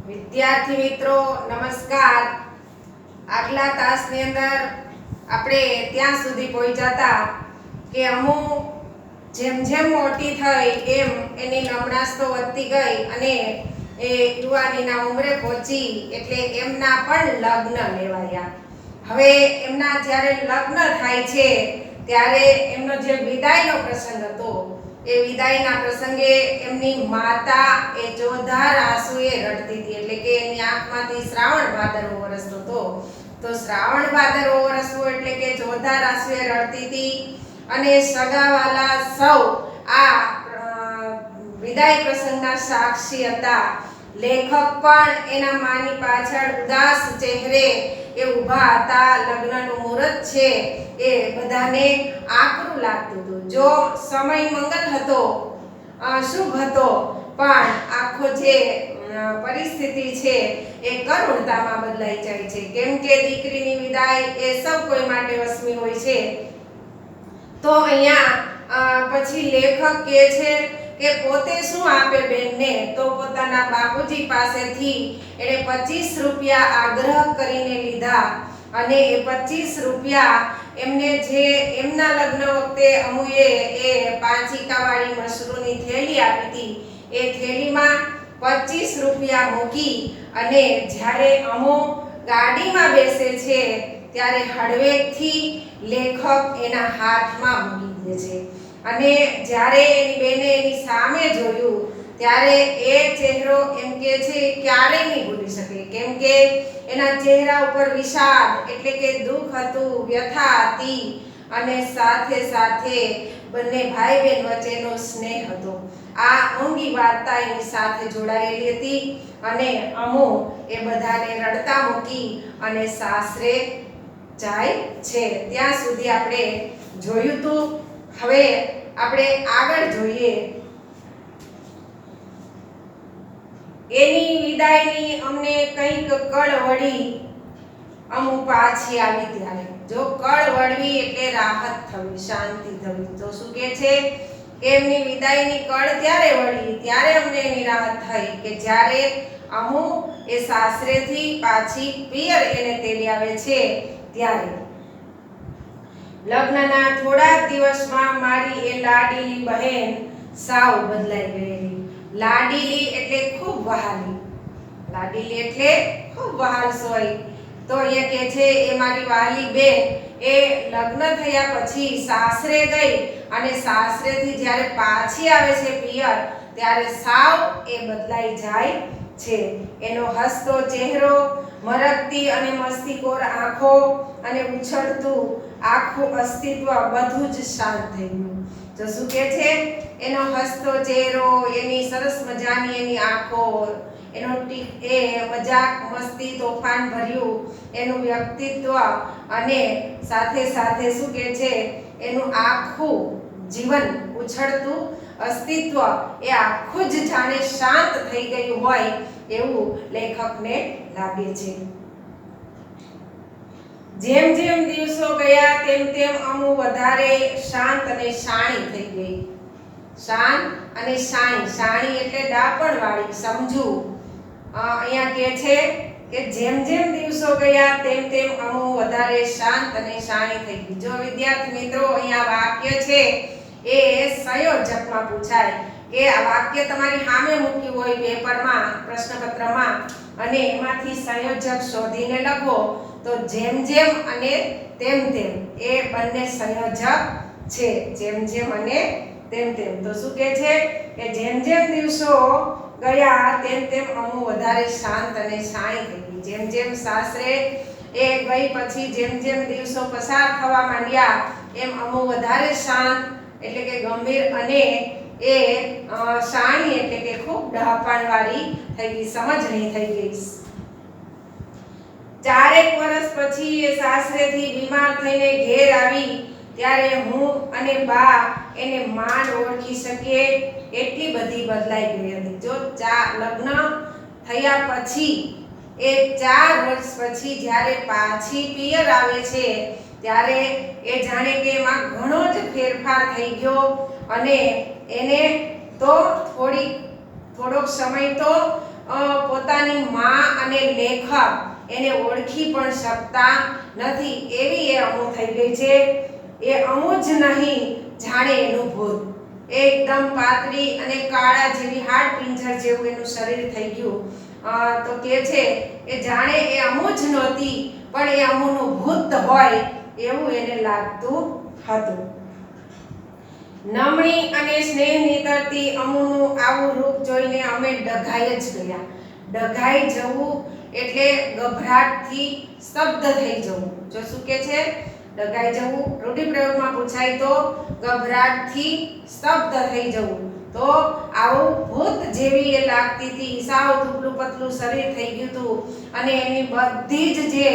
વિદ્યાર્થી મિત્રો નમસ્કાર. આગલા તાસની અંદર આપણે ત્યાં સુધી પહોંચ્યા હતા કે અમુ જેમ જેમ મોટી થઈ એમ એની નમણાશ તો વધતી ગઈ અને એ યુવાનીના ઉંમરે પહોંચી એટલે એમના પણ લગ્ન લેવાયા. હવે એમના જ્યારે લગ્ન થાય છે ત્યારે એમનો જે વિદાયનો પ્રસંગ હતો એ વિદાયના પ્રસંગે એમની માતા એ જોરદાર આંસુએ રડતી હતી. એટલે કે એની આંખમાંથી શ્રાવણ ભાદરવો વરસતો હતો. તો શ્રાવણ ભાદરવો વરસવો એટલે કે જોરદાર આંસુએ રડતી હતી. અને સગાવાલા સૌ આ વિદાય પ્રસંગના સાક્ષી હતા. લેખક પણ એના માની પાછળ ઉદાસ ચહેરે એ ઊભા હતા. લગ્નનું મુહૂર્ત છે એ બધાને આકરું લાગતું હતું. જો સમય મંગલ હતો, શુભ હતો, પણ આખો જે પરિસ્થિતિ છે એ કરુણતામાં બદલાઈ જાય છે. કેમ કે દીકરીની વિદાય એ સૌ કોઈ માટે વસમી હોય છે. તો અહીંયા પછી લેખક કહે છે કે પોતે શું આપે બેનને, તો પોતાના બાપુજી પાસેથી એણે 25 રૂપિયા આગ્રહ કરીને લીધા. અને એ 25 રૂપિયા એમને જે એમના લગ્ન વખતે અમુએ એ 5 ઈકાવાળી મસરૂની થેલી આપી હતી એ થેલીમાં 25 રૂપિયા મૂકી અને જ્યારે અમુ ગાડીમાં બેસે છે ત્યારે હળવેકથી લેખક એના હાથમાં મૂકી દે છે. અને જ્યારે એની બેને એની સામે જોયું ત્યારે એ ચહેરો એમ કે છે ક્યારેય નહીં ભૂલી શકે. કેમ કે એના ચહેરા ઉપર વિષાદ એટલે કે દુઃખ હતું, વ્યથા હતી અને સાથે સાથે બંને ભાઈ બહેન વચ્ચેનો સ્નેહ હતો. આ ઊંડી વાર્તા એની સાથે જોડાયેલી હતી. અને અમુ એ બધાને રડતા મૂકી અને સાસરે જાય છે. ત્યાં સુધી આપણે જોયું હતું. હવે આપણે આગળ જોઈએ. એની વિદાયની અમને કંઈક કળ વળી અમુ પાછી આવી ત્યારે. જો કળ વળવી એટલે રાહત થવી, શાંતિ થવી. તો શું કહે છે કે એમની વિદાયની કળ ત્યારે વળી, ત્યારે અમને એની રાહત થઈ કે જ્યારે અમુ એ સાસરેથી પાછી પિયર એને તેડી આવે છે ત્યારે. લગ્નના થોડા દિવસમાં મારી એ લાડીલી બહેન સાવ બદલાઈ ગયેલી. લાડીલી એટલે ખૂબ વહાલી. લાડીલી એટલે ખૂબ વહાલસોઈ. તો એ કહે છે એ મારી વાલી બેન એ લગ્ન થયા પછી સાસરે ગઈ અને સાસરેથી જ્યારે પાછી આવે છે પિયર ત્યારે સાવ એ બદલાઈ જાય છે. એનો હસતો ચહેરો, મરકતી અને મસ્તીખોર આંખો અને ઉછળતું આખું અસ્તિત્વ બધું જ શાંત થઈ ગયું. તો શું કહે છે એનો હસતો ચહેરો, એની સરસ મજાની એની આંખો, એનો એ મજાક મસ્તી તોફાન ભર્યું એનું વ્યક્તિત્વ અને સાથે સાથે શું કહે છે એનું આખું જીવન ઉછળતું અસ્તિત્વ એ આખું જ જાણે શાંત થઈ ગયું હોય એવું લેખકને લાગે છે. જેમ જેમ દિવસો ગયા તેમ તેમ અમુ વધારે શાંત અને શાણી થઈ ગઈ. શાંત અને શાણી. શાણી એટલે ડાપણ વાળી, સમજુ. અહીંયા કહે છે કે જેમ જેમ દિવસો ગયા તેમ તેમ અમુ વધારે શાંત અને શાણી થઈ ગઈ. જો વિદ્યાર્થી મિત્રો અહીંયા વાક્ય છે એ સંયોજકમાં પૂછાય કે આ વાક્ય તમારી સામે મૂક્યું હોય પેપરમાં, પ્રશ્નપત્રમાં અને એમાંથી સંયોજક શોધીને લખો. તો જેમ જેમ અને તેમ તેમ એ બંને સંયોજક છે. જેમ જેમ અને તેમ તેમ. તો શું કહે છે કે જેમ જેમ દિવસો ગયા તેમ તેમ અમુ વધારે શાંત અને શાણી થઈ ગઈ. જેમ જેમ સાસરે એ ગઈ પછી જેમ જેમ દિવસો પસાર થવા માંડ્યા એમ અમુ વધારે શાંત એટલે કે ગંભીર અને એ શાણી એટલે કે ખૂબ ડહાપણવાળી થઈ ગઈ, સમજણી થઈ ગઈ. 4 વર્ષ પછી એ સાસરેથી બીમાર થઈને ઘેર આવી ત્યારે હું અને બા એને માંડ ઓળખી શકીએ એટલી બધી બદલાઈ ગઈ હતી. જો લગ્ન થયા પછી એ 4 વર્ષ પછી જ્યારે પાછી પિયર આવે છે ત્યારે એ જાણે કે એમાં ઘણો જ ફેરફાર થઈ ગયો અને એને તો થોડોક સમય તો પોતાની માં અને લેખક એને ઓળખી પણ શકતા નથી, એવી એ અમુ થઈ ગઈ છે. એ અમુ જ નહીં જાણે એનું ભૂત. એકદમ પાતળી અને કાળા જેવી હાડ પિંજર જેવું એનું શરીર થઈ ગયું. તો કે છે એ જાણે એ અમુ જ નહોતી, પણ એ અમુનું ભૂત હોય એવું એને લાગતું હતું. નમણી અને સ્નેહ નીતરતી અમુનું આવું રૂપ જોઈને અમે ડઘાઈ જ ગયા. ડઘાઈ જવું એટલે ગભરાટથી સ્તબ્ધ થઈ જવું. જો શું કે છે? ડઘાઈ જવું. રૂઢિપ્રયોગમાં પૂછાય તો ગભરાટથી સ્તબ્ધ થઈ જવું. તો આવું ભૂત જેવી એ લાગતી હતી. સાવ દુબળું પતલું શરીર થઈ ગયું હતું અને એની બધી જ જે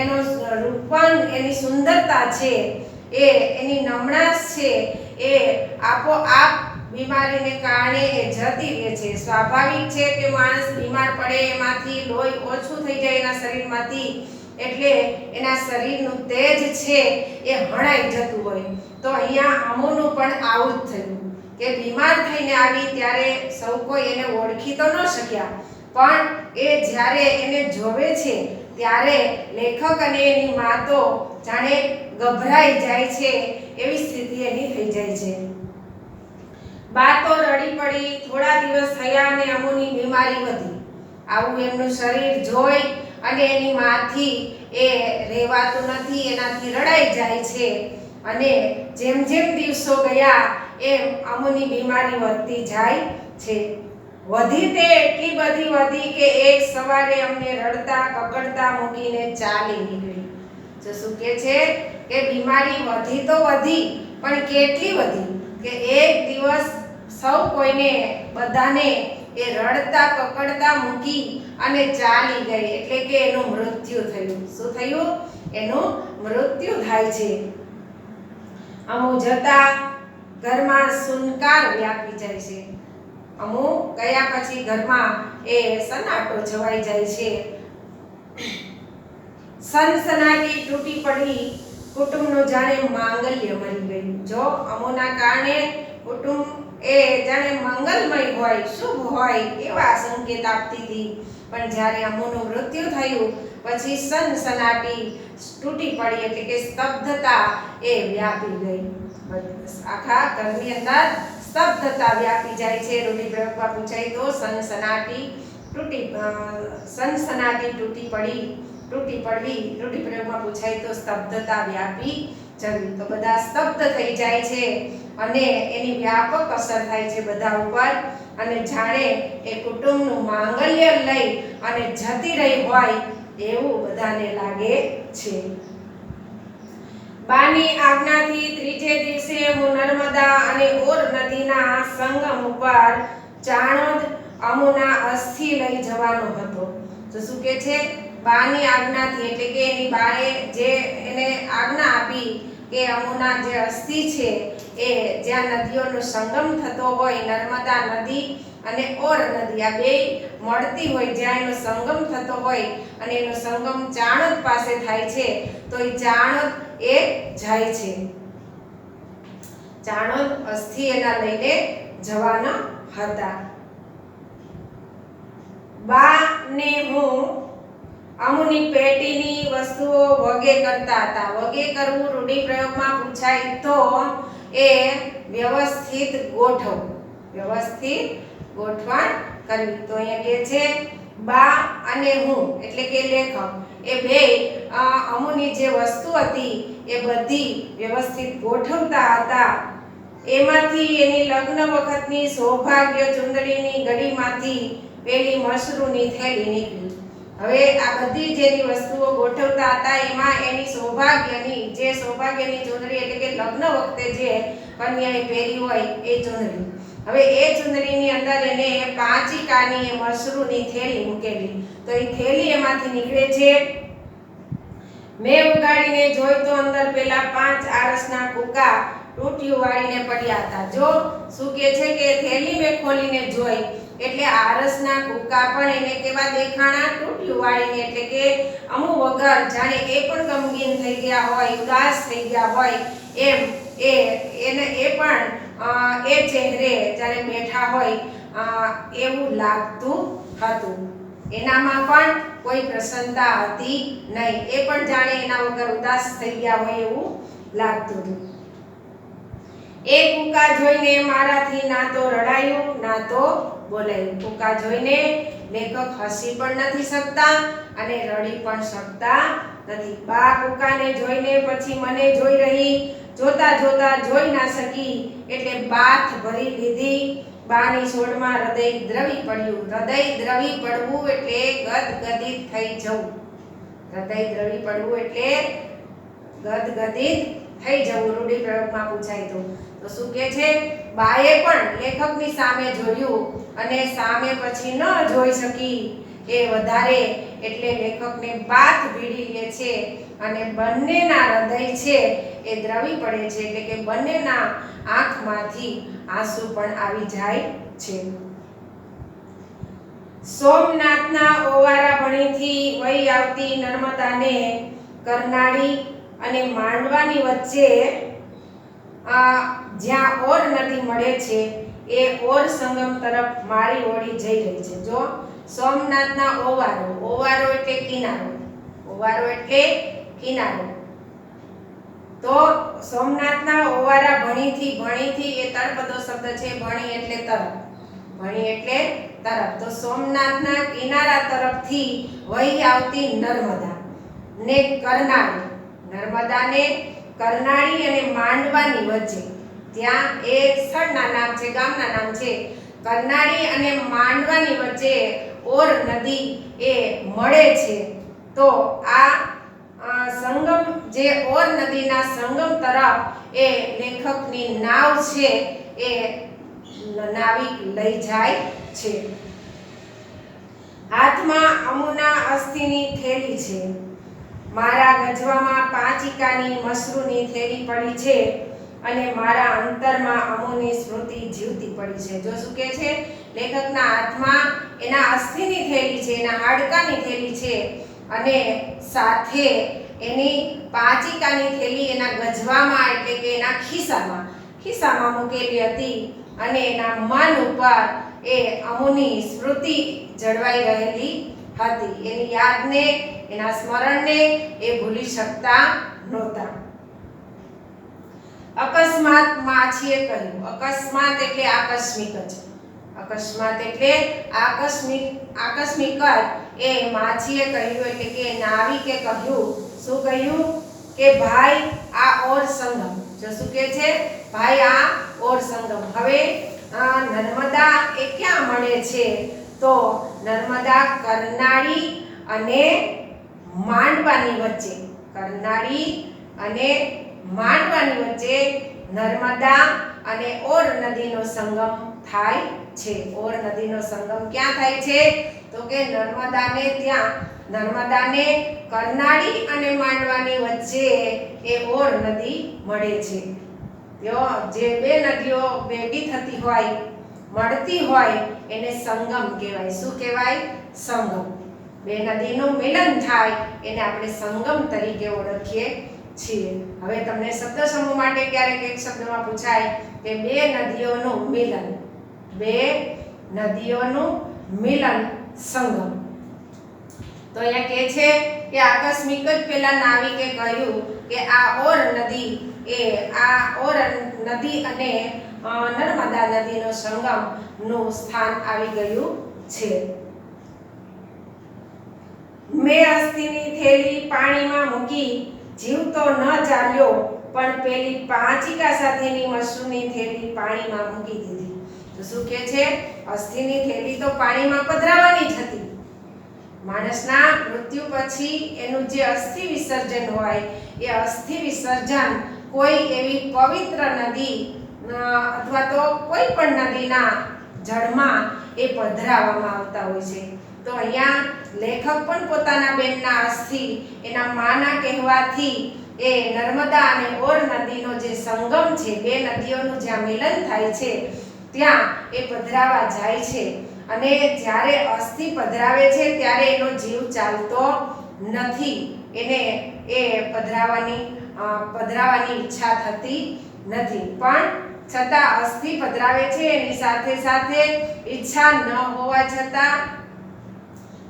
એનો રૂપન, એની સુંદરતા છે, એ એની નમણાશ છે, એ આપોઆપ બીમારીને કારણે એ જતી રહે છે. સ્વાભાવિક છે કે માણસ બીમાર પડે, એમાંથી લોહી ઓછું થઈ જાય એના શરીરમાંથી, એટલે એના શરીરનું તેજ છે એ હણાઈ જતું હોય. તો અહીંયા અમુનું પણ આવું જ થયું કે બીમાર થઈને આવી ત્યારે સૌ કોઈ એને ઓળખી તો ન શક્યા, પણ એ જ્યારે એને જોવે છે ત્યારે લેખક અને એની મા તો જાણે ગભરાઈ જાય છે, એવી સ્થિતિ એની થઈ જાય છે. બા તો રડી પડી. થોડા દિવસ થયા અને અમુની બીમારી વધી. આવું એમનું શરીર જોઈ અને એની માથી એ રહેવાતું નથી, એનાથી રડાઈ જાય છે. અને જેમ જેમ દિવસો ગયા એમ અમુની બીમારી વધતી જાય છે. વધી તે એટલી બધી વધી કે એક સવારે અમને રડતા કકડતા મૂકીને ચાલી નીકળી. જો શું કે છે કે બીમારી વધી તો વધી, પણ કેટલી વધી કે એક દિવસ સૌ કોઈને, બધાને એ રડતા કકડતા મૂકી અને ચાલી ગઈ. એટલે કે એનું મૃત્યુ થયું. શું થયું? એનું મૃત્યુ થાય છે. અમુ જતા ઘરમાં સુનકાર વ્યાપી જાય છે. અમુ ગયા પછી ઘરમાં એ સન્નાટો છવાઈ જાય છે. સનસનાટી તૂટી પડી. કુટુંબનું જાણે માંગલ્ય મરી ગયું. જો અમુના કારણે કુટુંબ એ જાણે મંગલમય હોય, શુભ હોય એવા સંકેત આપતી હતી. પણ જ્યારે અમુનું મૃત્યુ થયું પછી સનસનાટી તૂટી પડી, એટલે કે સ્તબ્ધતા એ વ્યાપી ગઈ. આખા ઘરની અંદર સ્તબ્ધતા વ્યાપી જાય છે. રૂઢિપ્રયોગમાં પૂછાય તો સનસનાટી તૂટી પડવી. રૂઢિપ્રયોગમાં પૂછાય તો સ્તબ્ધતા વ્યાપી જવી. તો બધા સ્તબ્ધ થઈ જાય છે અને એની વ્યાપક અસર થાય છે બધા ઉપર, અને જાણે એ કુટુંબનું માંગલ્ય લઈ અને જતી રહી હોય એવું બધાને લાગે છે. બાની આજ્ઞાથી ત્રીજે દિવસે હું નર્મદા અને ઓર નદીના સંગમ ઉપર ચાણોદ અમુના અસ્થિ લઈ જવાનો હતો. તો શું કે છે? બાની આજ્ઞાથી, એટલે કે એની બાએ જે એને આજ્ઞા આપી કે અમુના જે અસ્થિ છે એ જ્યાં નદીઓનો સંગમ થતો હોય, નર્મદા નદી અને ઓર નદી આ બે મળતી હોય, જ્યાં એનો સંગમ થતો હોય અને એનો સંગમ ચાણોદ પાસે થાય છે, તો એ ચાણોદ એ જાય છે. ચાણોદ અસ્થિ એના લઈને જવાના હતા. બા ને હું અમુની પેટીની વસ્તુઓ વગે કરતા હતા. વગે કરવું રૂઢિપ્રયોગમાં પૂછાય તો એ વ્યવસ્થિત ગોઠવવું, વ્યવસ્થિત ગોઠવણ કરવી. તો અહીંયા કે છે બા અને હું, એટલે કે લેખક, એ બે અમુની જે વસ્તુ હતી એ બધી વ્યવસ્થિત ગોઠવતા હતા. એમાંથી એની લગ્ન વખતની સૌભાગ્ય ચુંદડીની ગડીમાંથી પેલી મશરૂની થેલી નીકળી. હવે આ બધી જેની વસ્તુઓ ગોઠવતા હતા એમાં એની સૌભાગ્યની ચુંદડી, એટલે કે લગ્ન વખતે જે કન્યાએ પહેરી હોય એ ચુંદડી. હવે એ ચુંદડીની અંદર એને પાંચિકાની એ મશરૂની થેલી મૂકેલી. તો એ થેલી એમાંથી નીકળે છે. મેં ઉગાડીને જોઈ તો અંદર પેલા 5 આરસના કૂકા ટૂટિયું વાળીને પડ્યા હતા. જો શું કે છે કે થેલી મેં ખોલીને જોઈ એટલે આરસના કૂકા પણ એને કેવા દેખાણા? ટૂટિયું વાળીને, એટલે કે અમુ વગર, જાણે એ પણ ગમગીન થઈ ગયા હોય, ઉદાસ થઈ ગયા હોય એમ એને એ પણ એ ચહેરે જ્યારે બેઠા હોય એવું લાગતું હતું. એનામાં પણ કોઈ પ્રસન્નતા હતી નહીં. એ પણ જાણે એના વગર ઉદાસ થઈ ગયા હોય એવું લાગતું હતું. એ કૂકા જોઈને મારાથી ના તો રડાયું ના તો બોલાયું. કૂકા જોઈને લેખક હસી પણ નથી શકતા અને રડી પણ શકતા નથી. બા કૂકાને જોઈને પછી મને જોઈ રહી, જોતા જોતા જોઈ ના શકી એટલે બાથ ભરી લીધી. બાની સોડમાં હૃદય દ્રવી પડ્યું. હૃદય દ્રવી પડવું એટલે ગદગદિત થઈ જવું. હૃદય દ્રવી પડવું એટલે ગદગદિત થઈ જવું. રૂઢિપ્રયોગમાં પૂછાય તો શું કહે છે? બાએ પણ લેખકની સામે જોયું અને સામે પછી ન જોઈ શકી એ વધારે એટલે લેખકને બાથ ભીડી લે છે અને બંનેના હૃદય છે એ દ્રવી પડે છે. એટલે કે બંનેના આંખમાંથી આંસુ પણ આવી જાય છે. સોમનાથના ઓવારા ભણીથી વહી આવતી નર્મદાને કરનાળી અને માંડવાની વચ્ચે જ્યાં ઓર નદી મળે છે એ ઓર સંગમ તરફ મારી હોડી જઈ રહી છે. જો સોમનાથના ઓવારો, ઓવારો એટલે કિનારો, ઓવારો એટલે કિનારો. તો સોમનાથના ઓવારા ભણીથી, ભણીથી એ તળપદો શબ્દ છે. ભણી એટલે તરફ, ભણી એટલે તરફ. તો સોમનાથના કિનારા તરફથી વહી આવતી નર્મદા ને કરનાળી, નર્મદાને કરનાળી અને માંડવાની વચ્ચે, ત્યાં એ સ્થળના નામ છે, ગામના નામ છે. કરનાળી અને માંડવાની વચ્ચે ઓર નદી એ મળે છે. તો આ સંગમ, જે ઓર નદીના સંગમ તરફ એ લેખકની નાવ છે એ નાવિક લઈ જાય છે. હાથમાં અમુના અસ્થિની થેલી છે. મારા ગજવામાં 5 ઈકાની મસરૂની થેલી પડી છે અને મારા અંતરમાં અમુની સ્મૃતિ જીવતી પડી છે. જો શું કહે છે? લેખકના હાથમાં એના અસ્થિની થેલી છે, એના હાડકાની થેલી છે અને સાથે એની 5 ઈકાની થેલી એના ગજવામાં એટલે કે એના ખિસ્સામાં મૂકેલી હતી અને એના મન ઉપર એ અમુની સ્મૃતિ જળવાઈ રહેલી હતી. એની યાદને, એના સ્મરણને એ ભૂલી શકતા નહોતા. અકસ્માત માછીએ કહ્યું. અકસ્માત એટલે આકસ્મિક જ. અકસ્માત એટલે આકસ્મિક જ એ માછીએ કહ્યું એટલે કે નાવિકે કહ્યું. શું કહ્યું? કે ભાઈ આ ઓર સંગમ. જો શું કહે છે? ભાઈ આ ઓર સંગમ. હવે નર્મદા એ ક્યાં મળે છે? તો નર્મદા કરનાળી અને માંડવાની વચ્ચે, કરનાળી અને માંડવાની વચ્ચે નર્મદા અને ઓર નદીનો સંગમ થાય છે. ઓર નદીનો સંગમ ક્યાં થાય છે? તો કે નર્મદાને કરનાળી અને માંડવાની વચ્ચે એ ઓર નદી મળે છે. જે બે નદીઓ ભેગી થતી હોય, મળતી હોય એને સંગમ કહેવાય. શું કહેવાય? સંગમ. બે નદીનું મિલન થાય એને આપણે સંગમ તરીકે ઓળખીએ છીએ. હવે તમને શબ્દ સમૂહ માટે ક્યારેક એક શબ્દમાં પૂછાય કે બે નદીઓનું મિલન, બે નદીઓનું મિલન સંગમ. તો અહીંયા કહે છે કે આકસ્મિક જ પેલા નાવિકે કહ્યું કે આ ઓર નદી અને નર્મદા નદીનો સંગમ નું સ્થાન આવી ગયું છે. મેં અસ્થિની થેલી પાણીમાં મૂકી, જીવતો ન ચાલ્યો પણ પેલી 5 ઈકા સાથેની મસરૂની થેલી પાણીમાં મૂકી દીધી. તો શું કહે છે? અસ્થિની થેલી તો પાણીમાં પધરાવાની જ હતી. માણસના મૃત્યુ પછી એનું જે અસ્થિ વિસર્જન હોય એ અસ્થિ વિસર્જન કોઈ એવી પવિત્ર નદી અથવા તો કોઈ પણ નદીના જળમાં એ પધરાવવામાં આવતા હોય છે. તો અહીંયા લેખક પણ પોતાના બેનના અસ્થિ એના માના કહેવાથી એ નર્મદા અને ઓર નદીનો જે સંગમ છે, બે નદીઓનું જ્યાં મિલન થાય છે ત્યાં એ પધરાવા જાય છે. અને જ્યારે અસ્થિ પધરાવે છે ત્યારે એનો જીવ ચાલતો નથી. એને એ પધરાવાની ઈચ્છા થતી નથી. પણ છતાં અસ્થિ પધરાવે છે, એની સાથે સાથે ઈચ્છા ન હોવા છતાં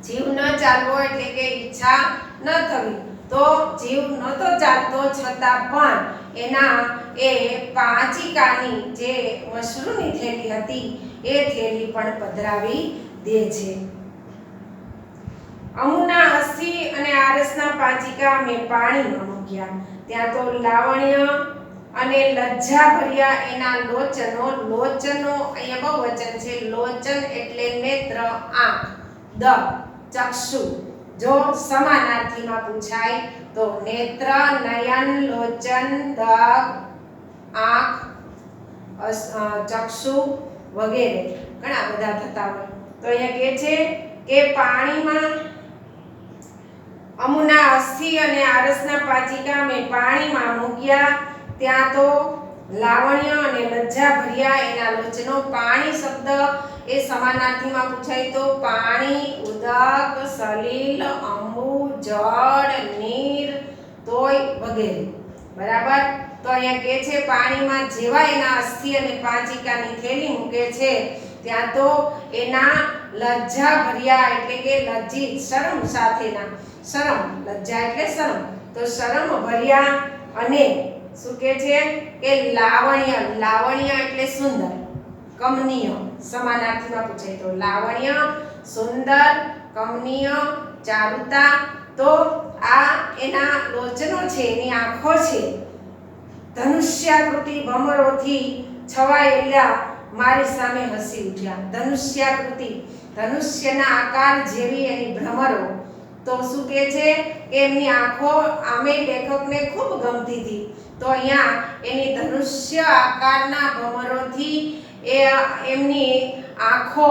જીવ ન ચાલવો એટલે કે ઈચ્છા ન થવી, તો જીવ નહોતો ચાલતો છતાં પણ એના એ પાંચિકાની જે મશરૂની થેલી હતી એ થેલી પણ પધરાવી દે છે. અમુના અસ્થિ અને આરસના પાંચિકા મેં પાણીમાં મૂક્યા, ત્યાં તો લાવણ્ય અને લજ્જા ભર્યા એના લોચનો, લોચનો અહીંયા બહુવચન છે, લોચન એટલે નેત્ર, આંખ, દ ચક્ષુ. જો સમાનાર્થીમાં પૂછાય તો નેત્ર, નયન, લોચન, દ આંખ, ચક્ષુ વગેરે ઘણા બધા થતા હોય. તો અહીંયા કહે છે કે પાણીમાં અમુના અસ્થિ અને આરસના પાંચિકા મેં પાણીમાં મૂક્યા, ત્યાં તો લાવણ્ય અને લજ્જા ભર્યા એના લોચનો. પાણી શબ્દ એ સમાનાર્થીમાં પૂછાય તો પાણી, ઉદક, સલીલ, અંબુ, જળ, નીર, તોય વગેરે. બરાબર. તો અહીંયા કહે છે પાણીમાં જેવા એના અસ્થિ અને પાંચિકાની થેલી મૂકે છે, ત્યાં તો એના લજ્જા ભર્યા એટલે કે લજ્જિત, શરમ સાથેના, શરમ, લજ્જા એટલે શરમ, તો શરમ ભર્યા અને શું કહે છે કે લાવણ્ય, લાવણ્ય એટલે સુંદર, કમનીય, સમાનાર્થીમાં પૂછાય તો લાવણ્ય, સુંદર, કમનીય, ચારુતા. તો આ એના લોચનો છે, એની આંખો છે, ધનુષ્યાકૃતિ ભમરોથી છવાયેલા મારી સામે હસી ઉઠ્યા. ધનુષ્યાકૃતિ, ધનુષ્યના આકાર જેવી એની ભ્રમરો. તો શું કહે છે કે એમની આંખો આમે લેખકને ખૂબ ગમતી હતી, તો અહીંયા એની ધનુષ્ય આકારના ભમરોથી એમની આંખો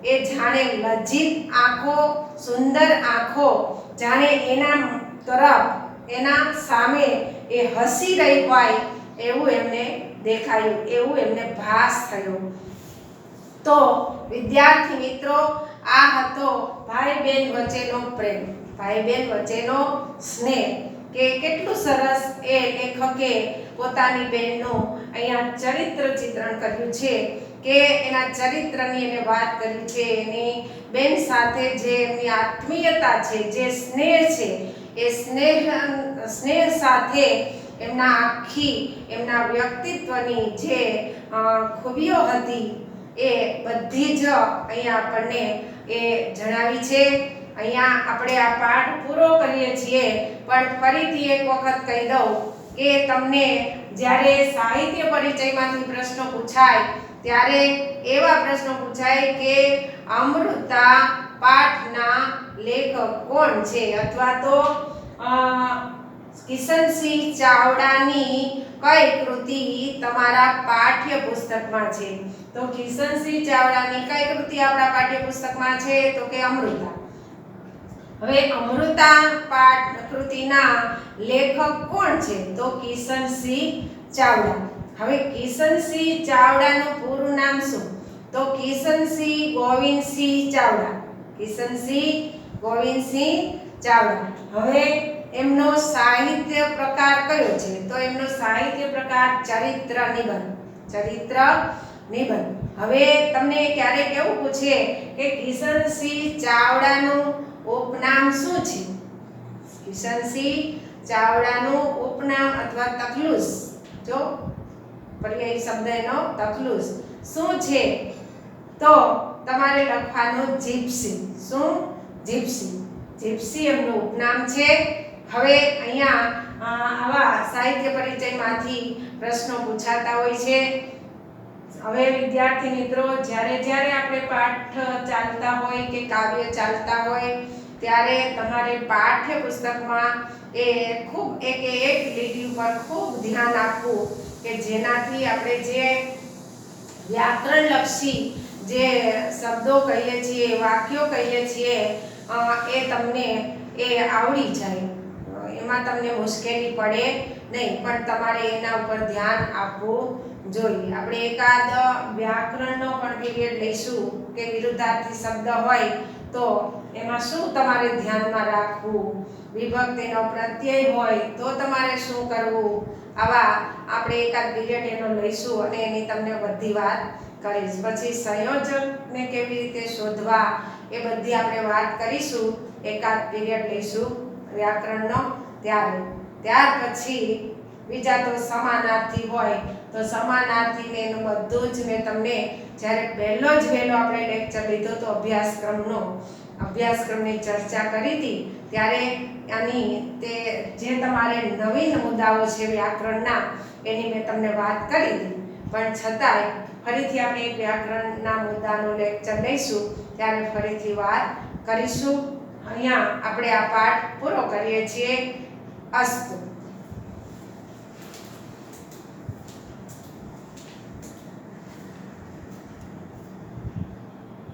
એ જાણે લજ્જિત આંખો, સુંદર આંખો, જાણે એના તરફ, એના સામે એ હસી રહી હોય એવું એમને દેખાયું, એવું એમને ભાસ થયો. તો વિદ્યાર્થી મિત્રો, આ હતો ભાઈ બહેન વચ્ચેનો પ્રેમ, ભાઈ બહેન વચ્ચેનો સ્નેહ, કે કેટલું સરસ એ લેખકે પોતાની બહેનનું અહીંયા ચરિત્ર ચિત્રણ કર્યું છે, કે એના ચરિત્રની એને વાત કરી છે, એની બેન સાથે જે એમની આત્મીયતા છે, જે સ્નેહ છે, એ સ્નેહ સાથે એમના વ્યક્તિત્વની જે ખૂબીઓ હતી એ બધી જ અહીંયા આપણને એ જણાવી છે. અહીંયા આપણે આ પાઠ પૂરો કરીએ છીએ, પણ ફરીથી એક વખત કહી દઉં કે તમને જ્યારે સાહિત્ય પરિચયમાંથી પ્રશ્નો પૂછાય ત્યારે એવા પ્રશ્નો પૂછાય કે અમૃતા પાઠના લેખક કોણ છે, અથવા તો કિશનસિંહ ચાવડાની કઈ કૃતિ તમારા પાઠ્ય પુસ્તકમાં છે. તો કિશનસિંહ ચાવડાની કઈ કૃતિ આપણા પાઠ્ય પુસ્તકમાં છે, તો કે અમૃતા. હવે અમૃતા પાઠ કૃતિના લેખક કોણ છે, તો કિશનસિંહ ચાવડા. હવે કિશનસિંહ ચાવડાનું પૂરું નામ શું, તો કિશનસિંહ ગોવિંદસિંહ ચાવડા. કિશનસિંહ ગોવિંદસિંહ ચાવડા. હવે એમનો સાહિત્ય પ્રકાર કયો છે, તો એમનો સાહિત્ય પ્રકાર ચરિત્ર નિબંધ, ચરિત્ર નિબંધ. હવે તમને ક્યારેક એવું પૂછે કે કિશનસિંહ ચાવડાનું ઉપનામ શું છે, કિશનસિંહ ચાવડાનું ઉપનામ અથવા તખલુસ, જો પર્યાય શબ્દ એનો તખલુસ શું છે, તો તમારે લખવાનું જીપ્સી. શું? જીપ્સી. જીપ્સી એમનું ઉપનામ છે. હવે અહીંયા આવા સાહિત્ય પરિચયમાંથી પ્રશ્નો પૂછાતા હોય છે. હવે વિદ્યાર્થી મિત્રો, જ્યારે આપણે પાઠ ચાલતા હોય કે કાવ્ય ચાલતા હોય ત્યારે તમારે પાઠ્ય પુસ્તકમાં એ ખૂબ એક લીટી ઉપર ખૂબ ધ્યાન આપવું કે જેનાથી આપણે જે વ્યાકરણલક્ષી જે શબ્દો કહીએ છીએ, વાક્યો કહીએ છીએ, એ તમને એ આવડી જાય, એમાં તમને મુશ્કેલી પડે નહીં, પણ તમારે એના ઉપર ધ્યાન આપવું જોઈએ. આપણે એકાદ વ્યાકરણનો પણ પીરિયડ લઈશું કે વિરુદ્ધાર્થી શબ્દ હોય તો એમાં શું તમારે ધ્યાનમાં રાખવું, વિભક્તિનો પ્રત્યય હોય તો તમારે શું કરવું, આવા આપણે એકાદ પીરિયડ એનો લઈશું અને એની તમને બધી વાત કરીશ. પછી સંયોજકને કેવી રીતે શોધવા એ બધી આપણે વાત કરીશું. એકાદ પીરિયડ લઈશું વ્યાકરણનો ત્યાર પછી બીજા તો સમાનાર્થી હોય તો સમાનાર્થીને એનું બધું જ મેં તમને જ્યારે પહેલો આપણે લેક્ચર લીધો તો અભ્યાસક્રમની ચર્ચા કરી હતી ત્યારે આની તે જે તમારે નવીન મુદ્દાઓ છે વ્યાકરણના એની મેં તમને વાત કરી હતી. પણ છતાંય ફરીથી આપણે એક વ્યાકરણના મુદ્દાનો લેક્ચર લઈશું ત્યારે ફરીથી વાત કરીશું. અહીંયા આપણે આ પાઠ પૂરો કરીએ છીએ. અસ્તુ.